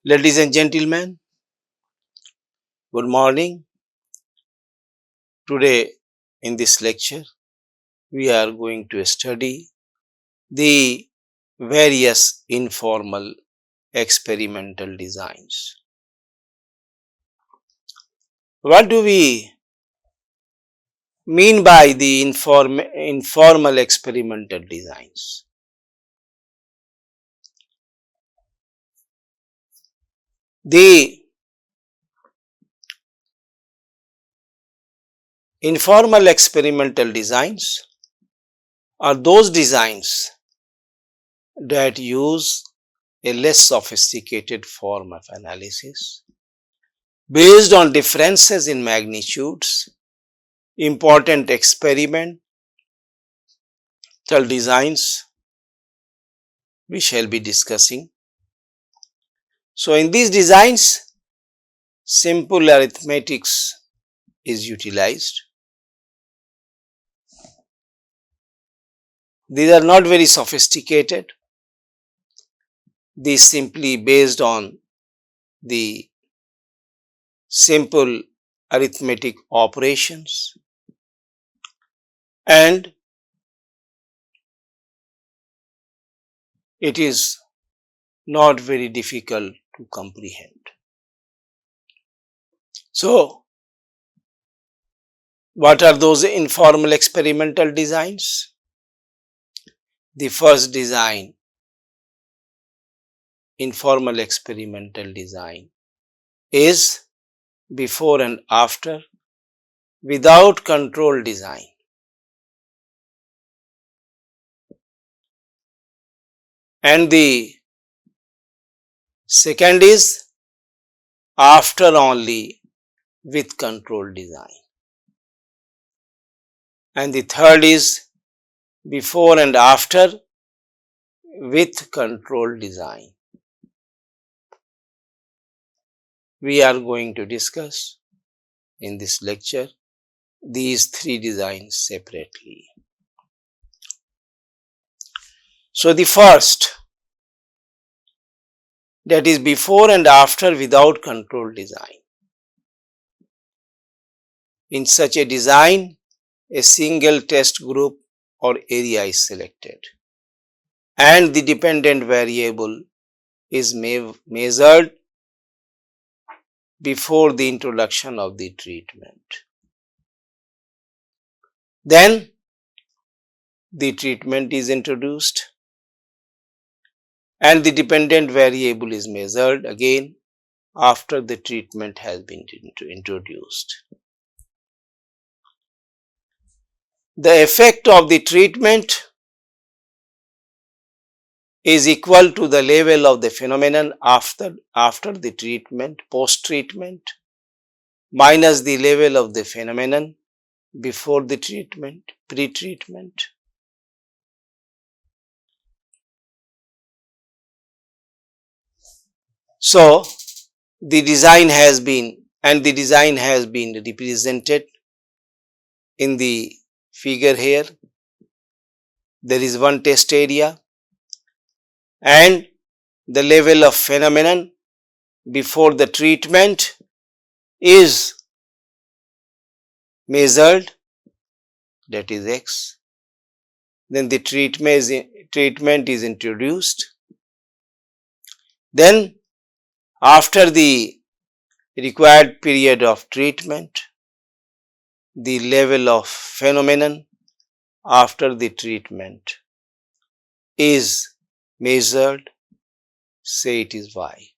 Ladies and gentlemen, good morning. Today in this lecture, we are going to study the various informal experimental designs. What do we mean by the informal experimental designs? The informal experimental designs are those designs that use a less sophisticated form of analysis based on differences in magnitudes, important experimental designs we shall be discussing. So, in these designs, simple arithmetics is utilized. These are not very sophisticated. These simply based on the simple arithmetic operations, and it is not very difficult to comprehend. So, what are those informal experimental designs? The first design, informal experimental design, is before and after without control design. And the second is after only with control design. And the third is before and after with control design. We are going to discuss in this lecture these three designs separately. So, the first, that is before and after without control design. In such a design, a single test group or area is selected and the dependent variable is measured before the introduction of the treatment. Then the treatment is introduced and the dependent variable is measured again after the treatment has been introduced. The effect of the treatment is equal to the level of the phenomenon after the treatment, post-treatment, minus the level of the phenomenon before the treatment, pre-treatment. So, the design has been represented in the figure here. There is one test area and the level of phenomenon before the treatment is measured, that is x. Then the treatment is introduced. Then after the required period of treatment, the level of phenomenon after the treatment is measured, say it is y.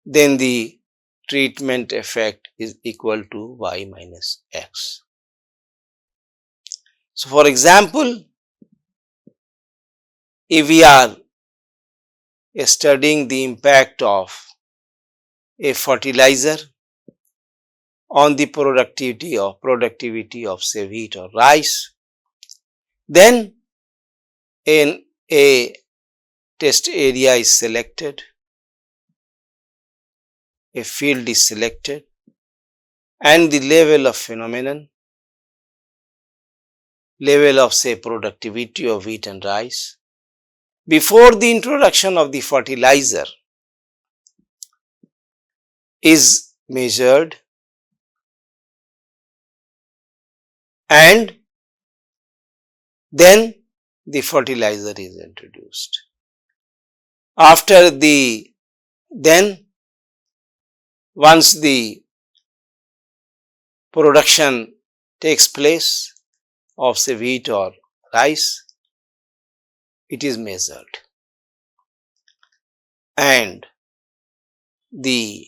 Then the treatment effect is equal to y minus x. So, for example, if we are studying the impact of a fertilizer on the productivity of say wheat or rice, then in a test area is selected, a field is selected and the level of phenomenon, level of say productivity of wheat and rice before the introduction of the fertilizer is measured and then the fertilizer is introduced. After then once the production takes place of say wheat or rice, it is measured and the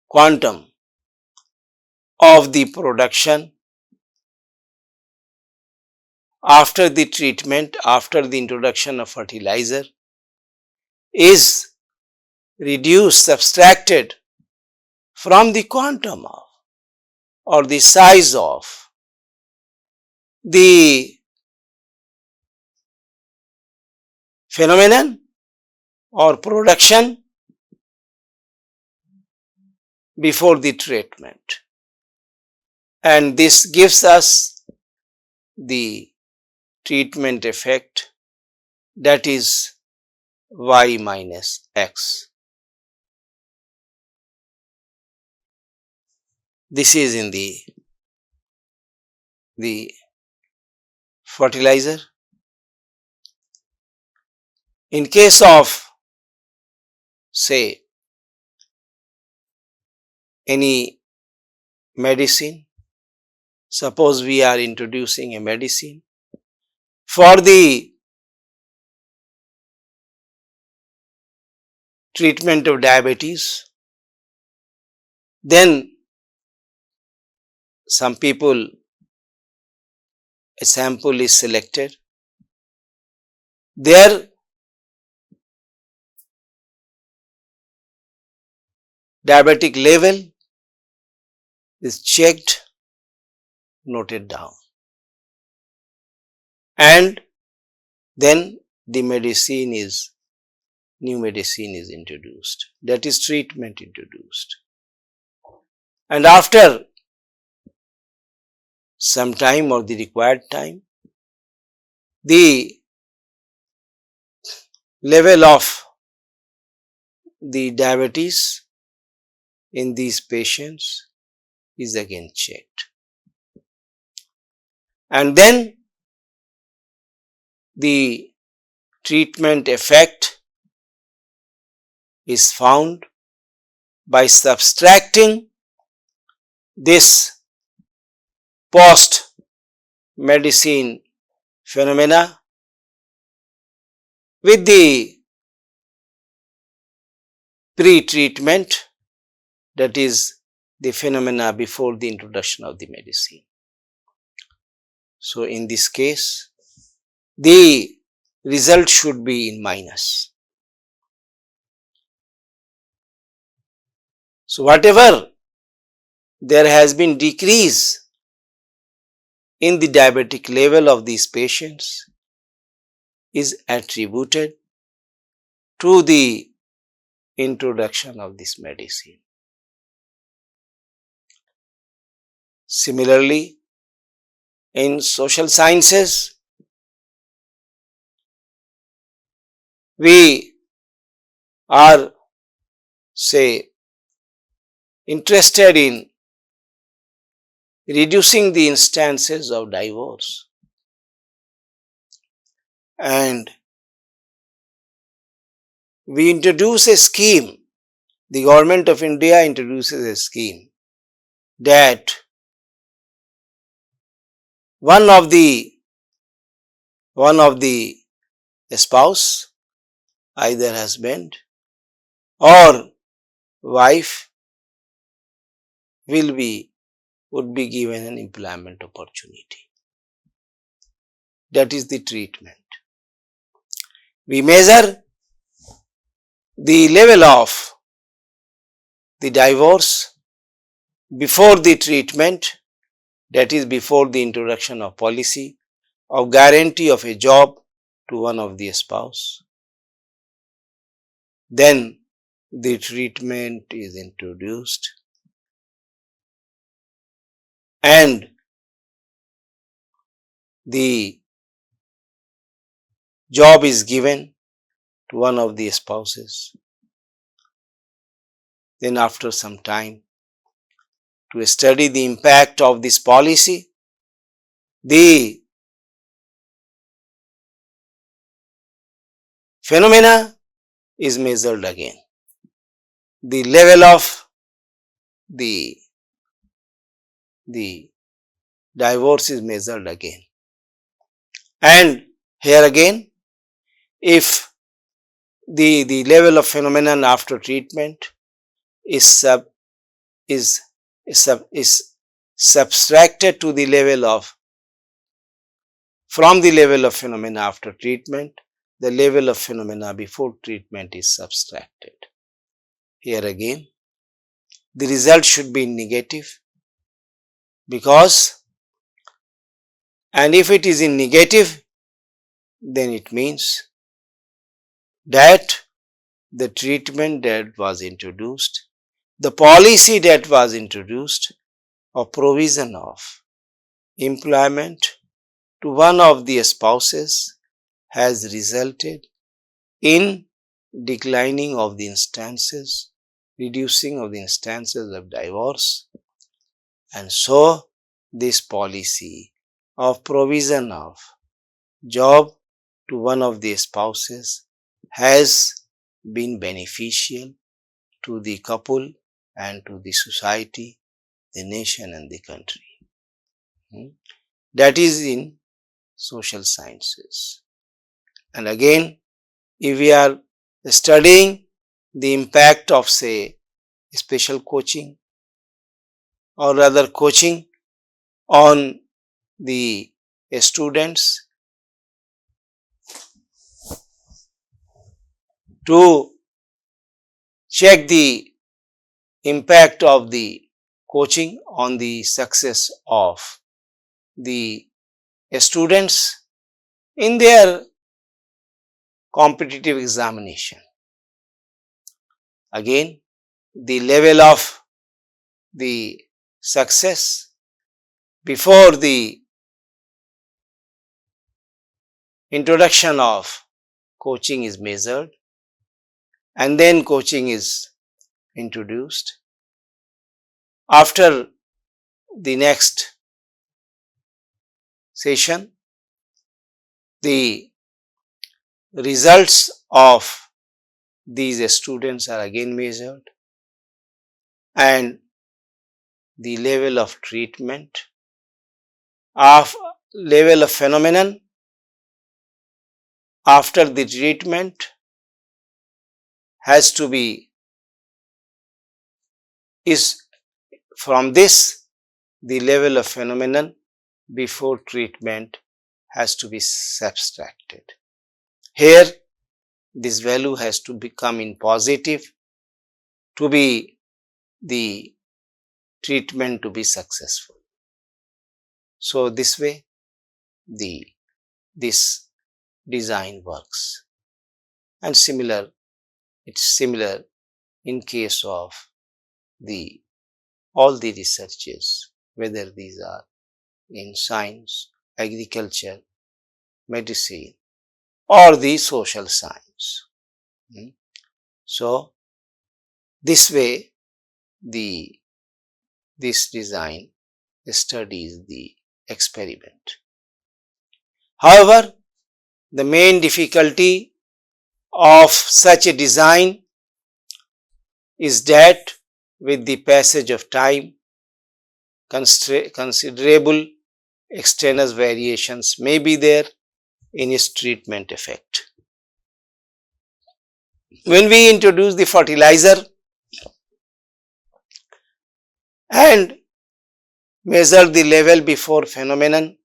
quantum of the production after the treatment, after the introduction of fertilizer is reduced, subtracted from the quantum of or the size of the phenomenon or production before the treatment, and this gives us the treatment effect, that is y minus x. This is in the fertilizer. In case of say any medicine, suppose we are introducing a medicine for the treatment of diabetes, then some people, a sample is selected, their diabetic level is checked, noted down, and then the new medicine is introduced, that is treatment introduced, and after some time or the required time, the level of the diabetes in these patients is again checked, and then the treatment effect is found by subtracting this post medicine phenomena with the pre-treatment, that is the phenomena before the introduction of the medicine. So in this case, the result should be in minus. So whatever there has been decrease in the diabetic level of these patients is attributed to the introduction of this medicine. Similarly, in social sciences, we are say interested in reducing the instances of divorce, and we introduce a scheme, the government of India introduces a scheme that one of the spouse, either husband or wife, would be given an employment opportunity. That is the treatment. We measure the level of the divorce before the treatment, that is before the introduction of policy of guarantee of a job to one of the spouse. Then the treatment is introduced and the job is given to one of the spouses. Then after some time, to study the impact of this policy, the phenomena is measured again. The level of the divorce is measured again. And here again, if the level of phenomenon after treatment is subtracted to the level of from the level of phenomena after treatment, the level of phenomena before treatment is subtracted. Here again, the result should be negative, because, and if it is in negative, then it means that the treatment that was introduced, the policy that was introduced, or provision of employment to one of the spouses has resulted in declining of the instances, reducing of the instances of divorce, and so this policy of provision of job to one of the spouses has been beneficial to the couple and to the society, the nation and the country. That is in social sciences. And again, if we are studying the impact of, say, special coaching, or rather coaching on the students to check the impact of the coaching on the success of the students in their competitive examination. Again, the level of the success before the introduction of coaching is measured, and then coaching is introduced. After the next session, the results of these students are again measured, and the level of treatment, of level of phenomenon after the treatment has to be, is from this, the level of phenomenon before treatment has to be subtracted. Here, this value has to become in positive to be the treatment to be successful. So this way this design works, and it's similar in case of all the researches, whether these are in science, agriculture, medicine, or the social science. So this way this design studies the experiment. However, the main difficulty of such a design is that with the passage of time, considerable extraneous variations may be there in its treatment effect. When we introduce the fertilizer and measure the level before phenomenon,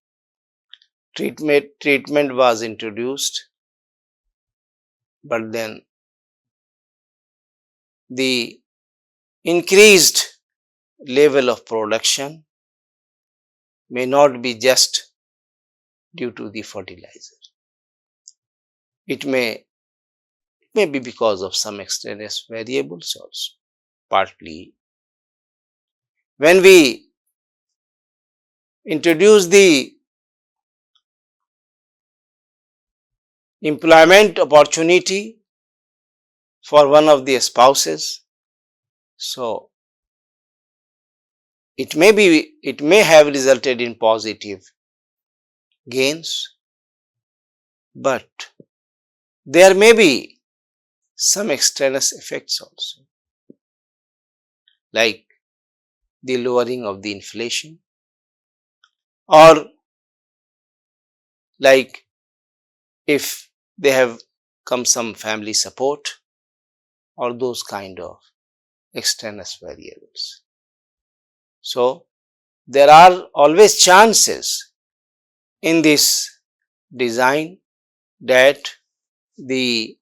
treatment was introduced, but then the increased level of production may not be just due to the fertilizer. It may be because of some extraneous variables also, partly. When we introduce the employment opportunity for one of the spouses, So it may have resulted in positive gains, but there may be some extraneous effects also, like the lowering of the inflation, or like if they have come some family support, or those kind of extraneous variables. So there are always chances in this design that the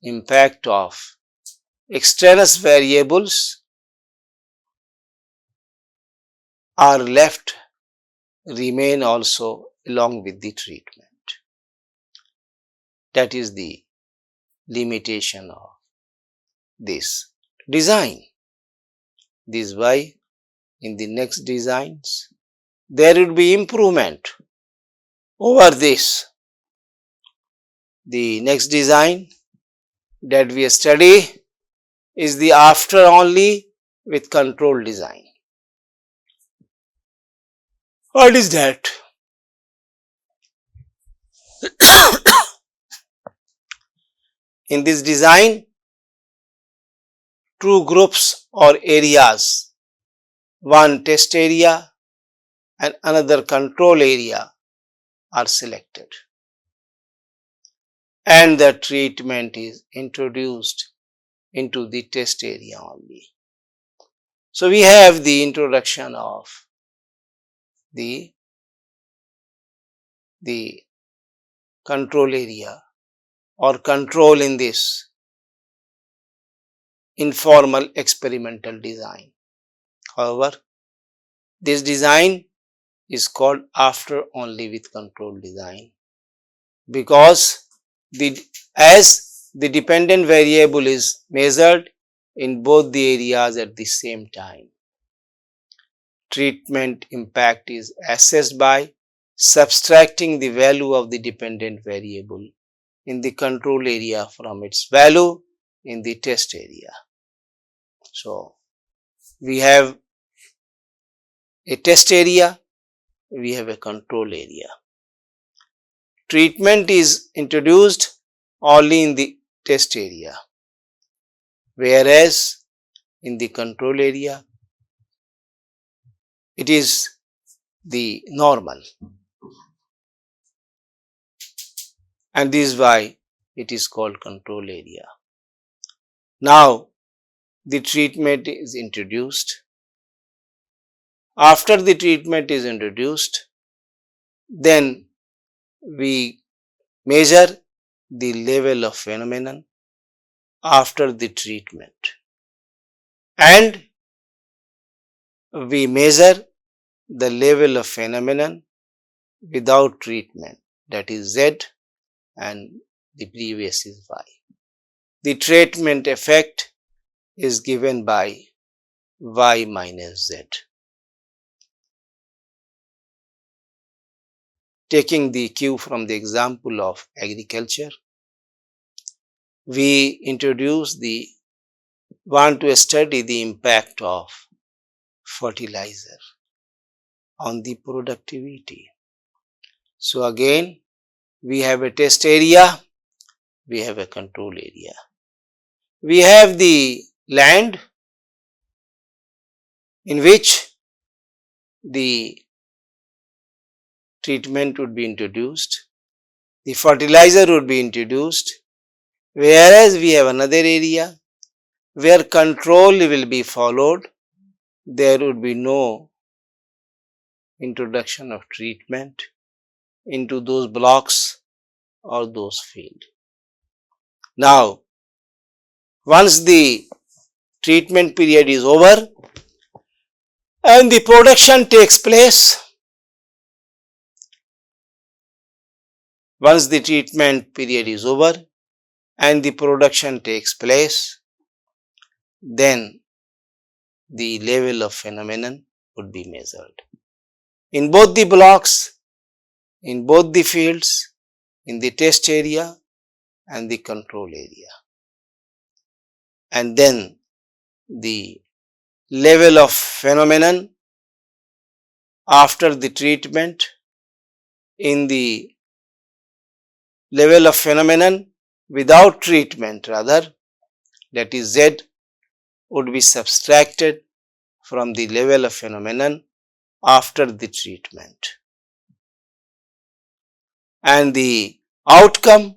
impact of extraneous variables are left remain also along with the treatment. That is the limitation of this design. This is why in the next designs there will be improvement over this. The next design that we study is the after only with control design. What is that? In this design, two groups or areas, one test area and another control area are selected, and the treatment is introduced into the test area only. So we have the introduction of the control area or control in this informal experimental design. However, this design is called after only with control design, because as the dependent variable is measured in both the areas at the same time, treatment impact is assessed by subtracting the value of the dependent variable in the control area from its value in the test area. So we have a test area, we have a control area. Treatment is introduced only in the test area, whereas in the control area it is the normal, and this is why it is called control area. Now the treatment is introduced. After the treatment is introduced, then we measure the level of phenomenon after the treatment, and we measure the level of phenomenon without treatment, that is Z, and the previous is Y. The treatment effect is given by Y minus Z. Taking the cue from the example of agriculture, we want to study the impact of fertilizer on the productivity. So again, we have a test area, we have a control area. We have the land in which the treatment would be introduced, the fertilizer would be introduced, whereas we have another area where control will be followed. There would be no introduction of treatment into those blocks or those fields. Now, once the treatment period is over and the production takes place, once the treatment period is over and the production takes place, then the level of phenomenon would be measured in both the blocks, in both the fields, in the test area and the control area. And then the level of phenomenon after the treatment in the level of phenomenon without treatment, rather, that is Z, would be subtracted from the level of phenomenon after the treatment, and the outcome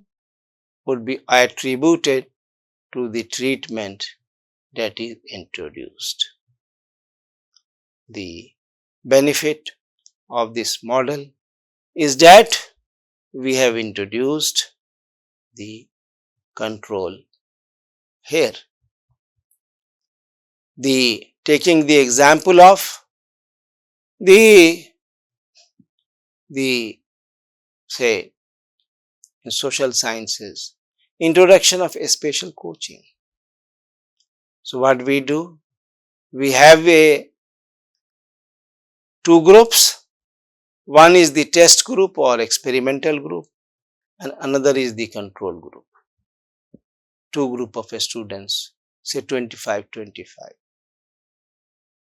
would be attributed to the treatment that is introduced. The benefit of this model is that we have introduced the control here. Taking the example of the say in social sciences, introduction of spatial coaching. So what we do, we have two groups. One is the test group or experimental group, and another is the control group. Two group of students, say 25.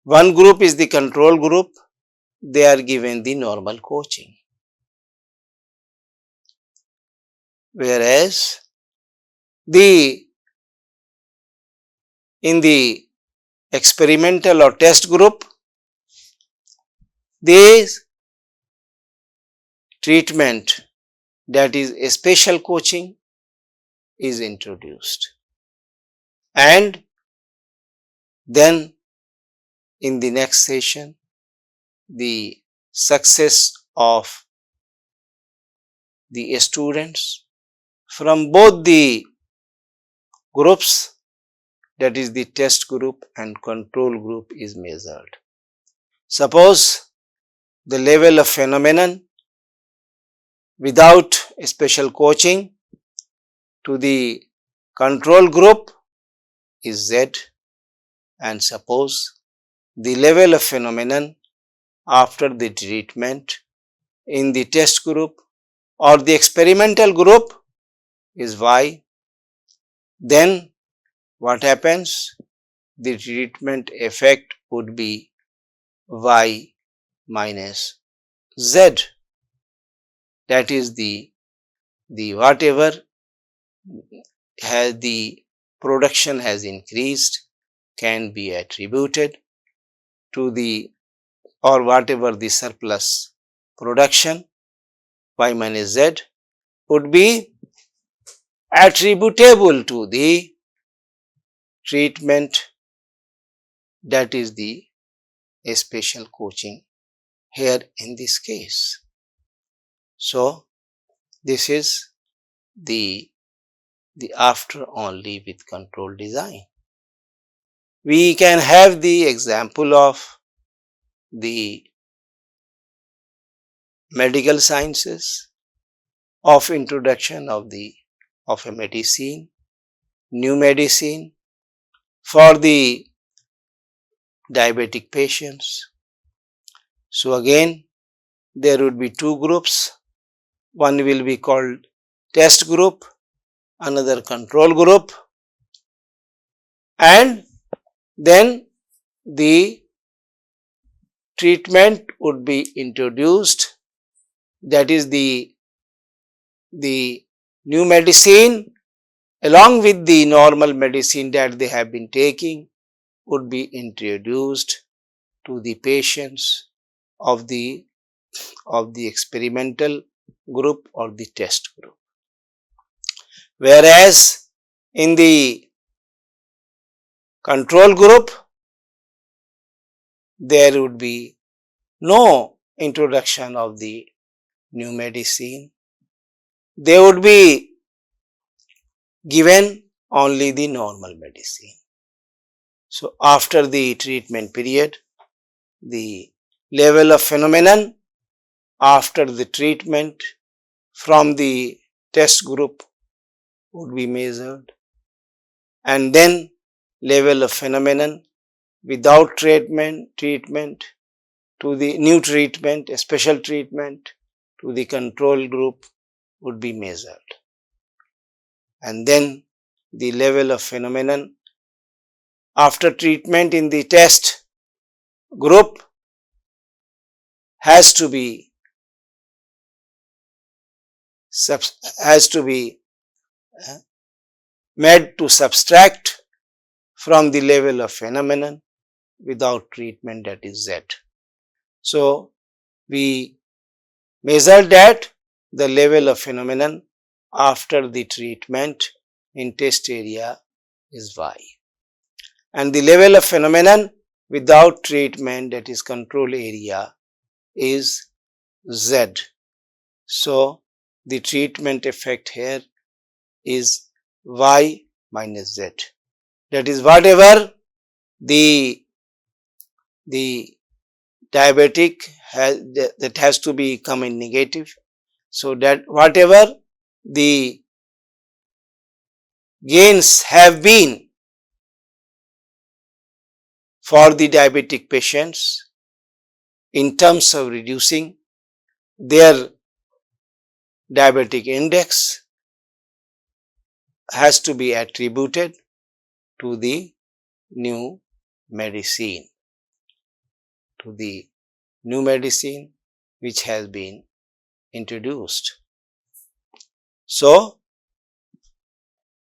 One group is the control group. They are given the normal coaching, whereas in the experimental or test group, this treatment, that is a spatial coaching, is introduced, and then in the next session the success of the students from both the groups, that is the test group and control group, is measured. Suppose the level of phenomenon without special coaching to the control group is Z, and suppose the level of phenomenon after the treatment in the test group or the experimental group is Y, then what happens? The treatment effect would be Y minus Z. That is the whatever has the production has increased can be attributed to the, or whatever the surplus production Y minus Z would be attributable to the treatment, that is the spatial coaching here in this case. So this is the after only with control design. We can have the example of the medical sciences of introduction of a medicine, new medicine for the diabetic patients. So again, there would be two groups. One will be called test group, another control group, and then the treatment would be introduced, that is the new medicine along with the normal medicine that they have been taking would be introduced to the patients of the experimental group or the test group. Whereas in the control group, there would be no introduction of the new medicine. They would be given only the normal medicine. So after the treatment period, the level of phenomenon after the treatment from the test group would be measured, and then level of phenomenon without treatment to the new treatment, a special treatment to the control group would be measured, and then the level of phenomenon after treatment in the test group has to be made to subtract from the level of phenomenon without treatment, that is Z. So, we measured that the level of phenomenon after the treatment in test area is Y, and the level of phenomenon without treatment, that is control area, is Z. So, the treatment effect here is Y minus Z. That is whatever the diabetic has, that has to become in negative. So, that whatever the gains have been for the diabetic patients in terms of reducing their diabetic index has to be attributed to the new medicine, which has been introduced. So,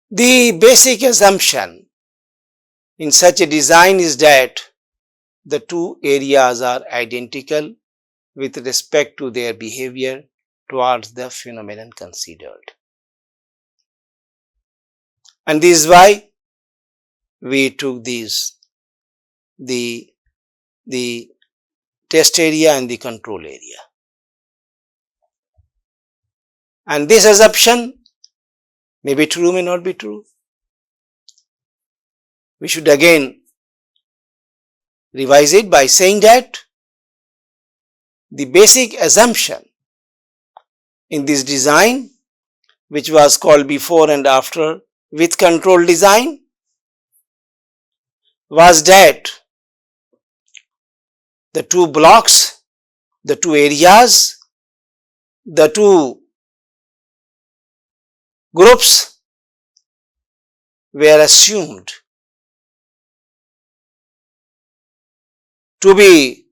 the basic assumption in such a design is that the two areas are identical with respect to their behavior towards the phenomenon considered. And this is why we took these, the test area and the control area. And this assumption may be true, may not be true. We should again revise it by saying that the basic assumption in this design, which was called before and after with control design, was that the two blocks, the two areas, the two groups were assumed to be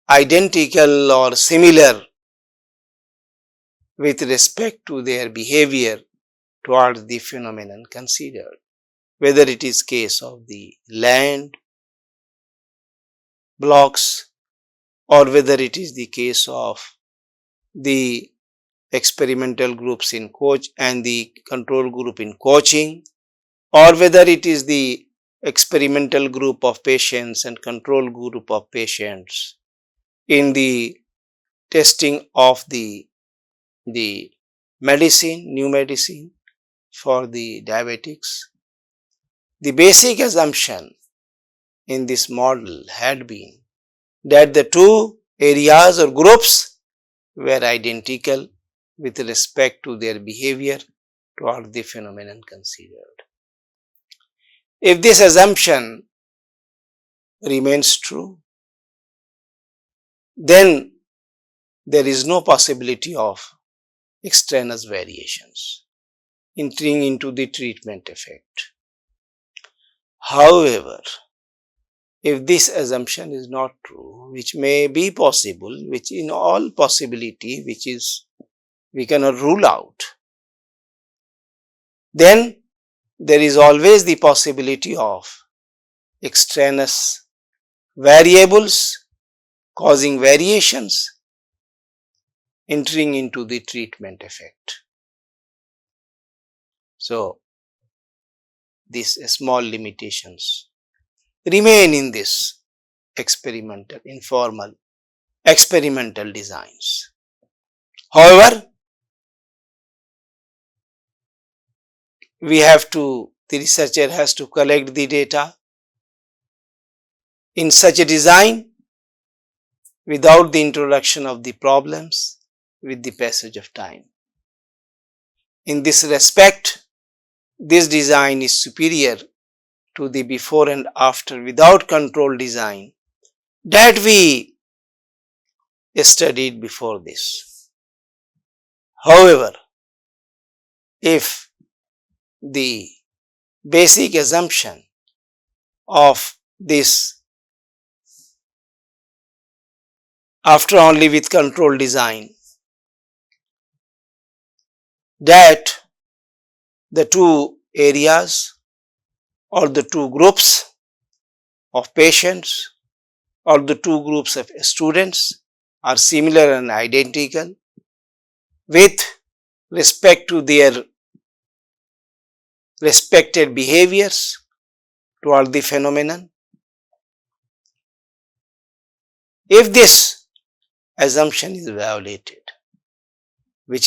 identical or similar with respect to their behavior towards the phenomenon considered, whether it is case of the land blocks or whether it is the case of the experimental groups in coach and the control group in coaching, or whether it is the experimental group of patients and control group of patients in the testing of the medicine, new medicine for the diabetics. The basic assumption in this model had been that the two areas or groups were identical with respect to their behavior toward the phenomenon considered. If this assumption remains true, then there is no possibility of extraneous variations entering into the treatment effect. However, if this assumption is not true, which may be possible, which in all possibility, which is we cannot rule out, then there is always the possibility of extraneous variables causing variations entering into the treatment effect. So, these small limitations remain in this informal experimental designs. However, the researcher has to collect the data in such a design without the introduction of the problems with the passage of time. In this respect, this design is superior to the before and after without control design that we studied before this. However, if the basic assumption of this after only with control design, that the two areas or the two groups of patients or the two groups of students are similar and identical with respect to their respected behaviors toward the phenomenon. If this assumption is violated, which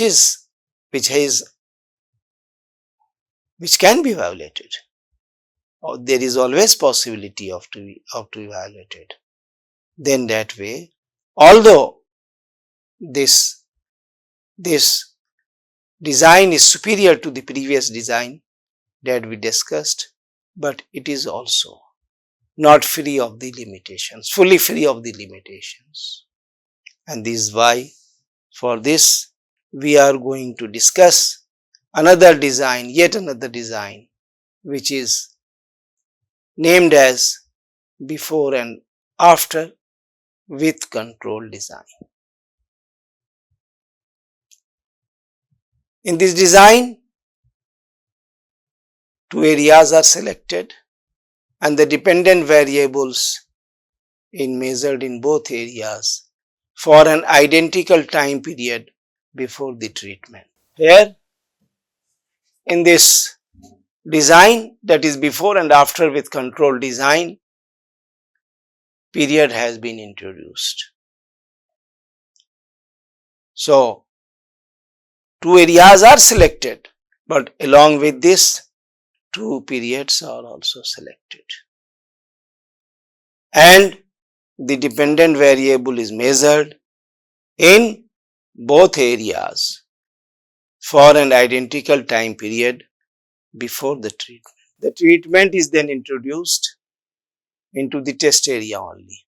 can be violated, or there is always possibility of to be violated, then that way, although this design is superior to the previous design that we discussed, but it is also not free of the limitations, fully free of the limitations. And this is why for this we are going to discuss another design, yet another design, which is named as before and after with control design. In this design, two areas are selected and the dependent variables measured in both areas for an identical time period before the treatment. Here, in this design, that is before and after with control design, period has been introduced. So, two areas are selected, but along with this, two periods are also selected. And the dependent variable is measured in both areas for an identical time period before the treatment. The treatment is then introduced into the test area only,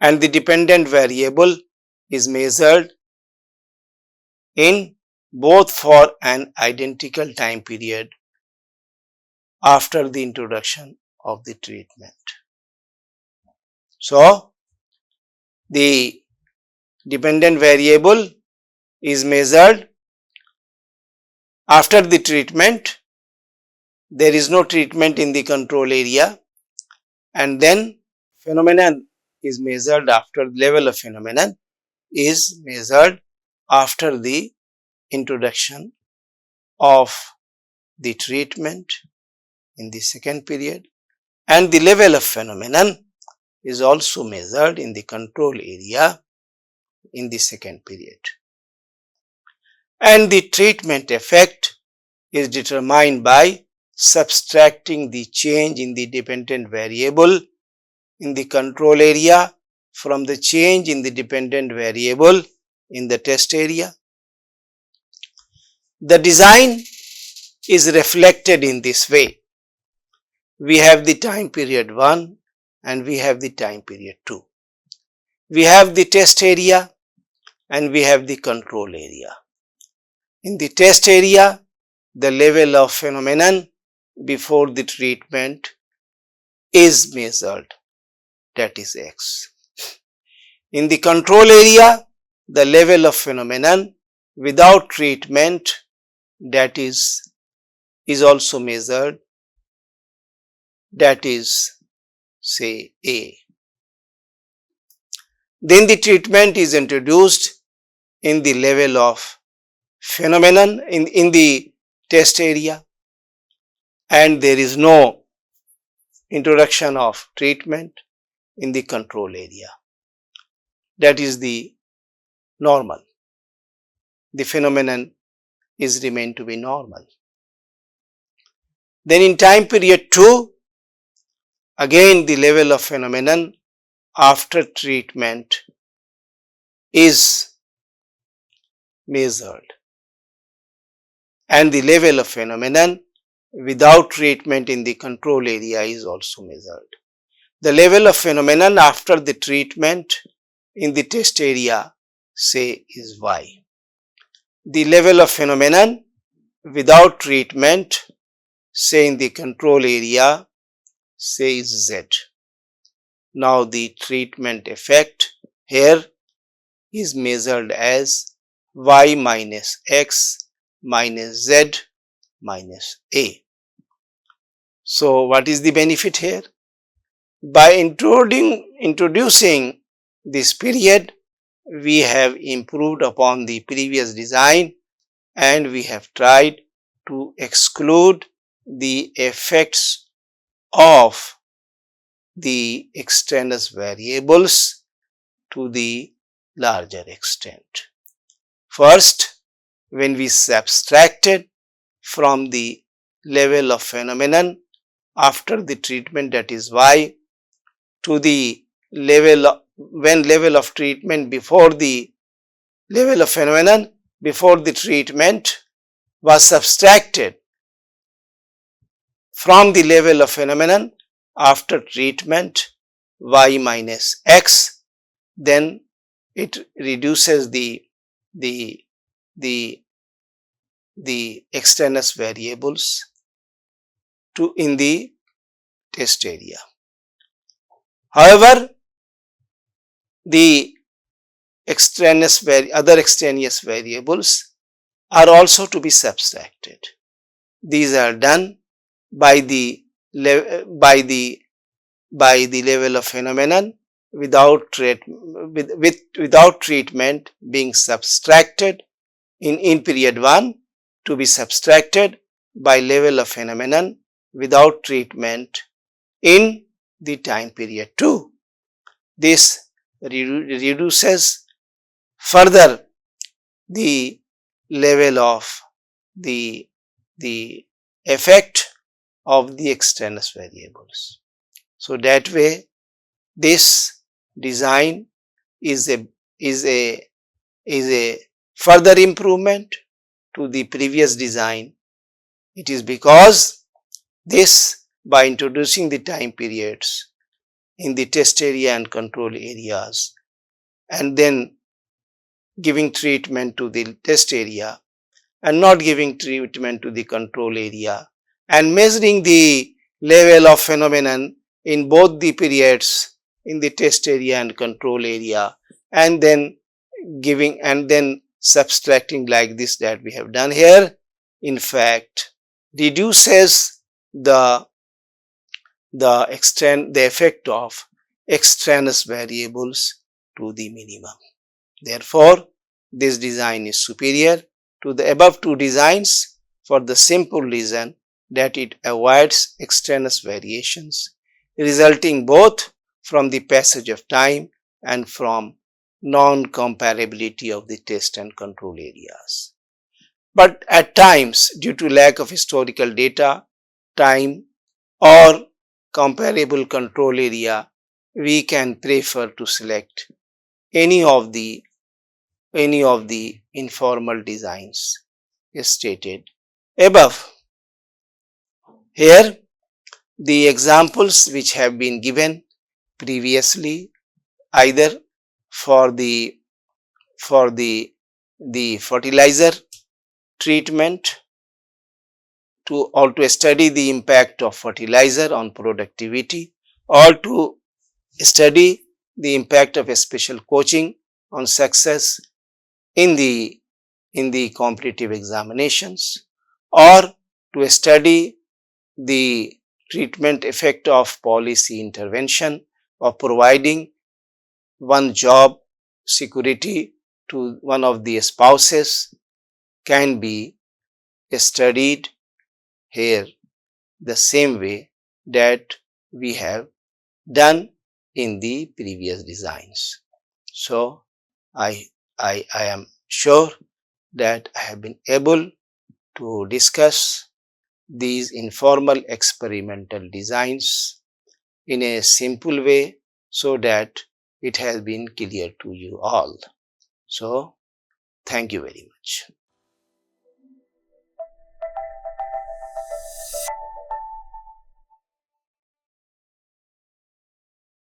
and the dependent variable is measured in both for an identical time period after the introduction of the treatment. So, the dependent variable is measured after the treatment. There is no treatment in the control area, and then phenomenon is measured after the level of phenomenon is measured after the introduction of the treatment in the second period, and the level of phenomenon is also measured in the control area in the second period. And the treatment effect is determined by subtracting the change in the dependent variable in the control area from the change in the dependent variable in the test area. The design is reflected in this way. We have the time period 1 and we have the time period 2. We have the test area and we have the control area. In the test area, the level of phenomenon before the treatment is measured, that is X. In the control area, the level of phenomenon without treatment, that is also measured, that is say A. Then the treatment is introduced in the level of phenomenon in the test area, and there is no introduction of treatment in the control area. That is the normal. The phenomenon is remained to be normal. Then in time period 2, again the level of phenomenon after treatment is measured, and the level of phenomenon without treatment in the control area is also measured. The level of phenomenon after the treatment in the test area, say, is Y. The level of phenomenon without treatment, say, in the control area say is Z. Now the treatment effect here is measured as y minus x minus z minus a. So what is the benefit here? By introducing this period, we have improved upon the previous design and we have tried to exclude the effects of the extraneous variables to the larger extent. First, when we subtracted from the level of phenomenon after the treatment, that is y, to the level of, when level of treatment before the level of phenomenon before the treatment was subtracted from the level of phenomenon after treatment y minus x, then it reduces the extraneous variables to in the test area. However, the other extraneous variables are also to be subtracted. These are done by the level of phenomenon without treatment being subtracted in period 1 to be subtracted by level of phenomenon without treatment in the time period 2. This reduces further the level of the effect of the extraneous variables. So that way this design is a further improvement to the previous design. It is because this, by introducing the time periods in the test area and control areas and then giving treatment to the test area and not giving treatment to the control area and measuring the level of phenomenon in both the periods in the test area and control area and then giving and then subtracting like this that we have done here, in fact reduces the effect of extraneous variables to the minimum. Therefore, this design is superior to the above two designs for the simple reason that it avoids extraneous variations resulting both from the passage of time and from non-comparability of the test and control areas. But at times, due to lack of historical data, time or comparable control area, we can prefer to select any of the informal designs stated above. Here the examples which have been given previously either for the fertilizer treatment to study the impact of fertilizer on productivity or to study the impact of a special coaching on success in the competitive examinations or to study the treatment effect of policy intervention of providing one job security to one of the spouses can be studied here the same way that we have done in the previous designs. So I am sure that I have been able to discuss these informal experimental designs in a simple way so that it has been clear to you all. So thank you very much.